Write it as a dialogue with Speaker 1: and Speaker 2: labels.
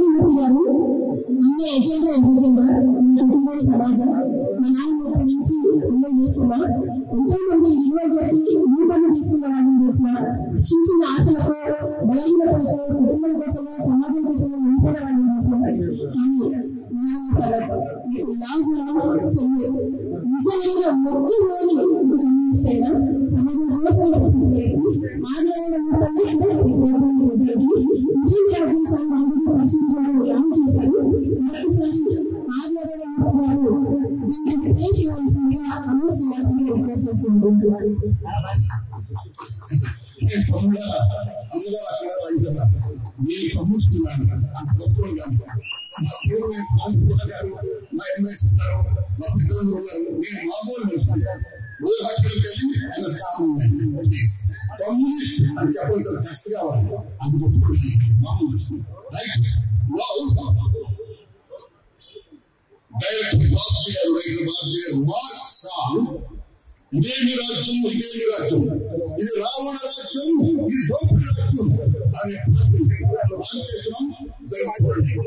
Speaker 1: అన్ని agenda agenda కుటుంబం సమాజం మా నాన్న నుంచి అమలు చేస్తున్నా ఎంతో మంది ఇల్లు చెప్పి నూతన తీసుకున్న వాళ్ళని చూసిన చిన్న చిన్న ఆశలతో బలహీనతలతో కుటుంబం కోసమో సమాజం కోసమో నింపిన వాళ్ళని చూసిన కానీ నిజంగా మొత్తం రోజు కమ్యూనిస్ట్ సమాజం కోసం రాజ్యం సంఘాన్ని పరిశీలించడం ఏం చేశారు మరొకసారి ఆదివారం దీన్ని ప్లే చేయాల్సిందిగా అనౌన్స్ చేయాల్సిందిగా రిక్వెస్ట్ చేస్తున్నారు.
Speaker 2: నేను కమ్ముస్తున్నాను అంత గొప్పగా మా పూర్వ సాంస్కృతిక గారు మా ఎంఎస్ గారు మా పిల్లలు గారు నేను మామూలు మనుషులు కమ్యూనిస్ట్ అని చెప్పాల్సిన టెక్స్ కావాలి అంత గొప్పది మామూలు మనుషులు డైరెక్టర్ బాబు గారు మార్క్ సాంగ్ ఇదేమి రాజ్యం ఇదేమి రాజ్యం ఇది రావణ రాజ్యం ఇది దోపిడీ రాజ్యం అనే జరుగుతుంది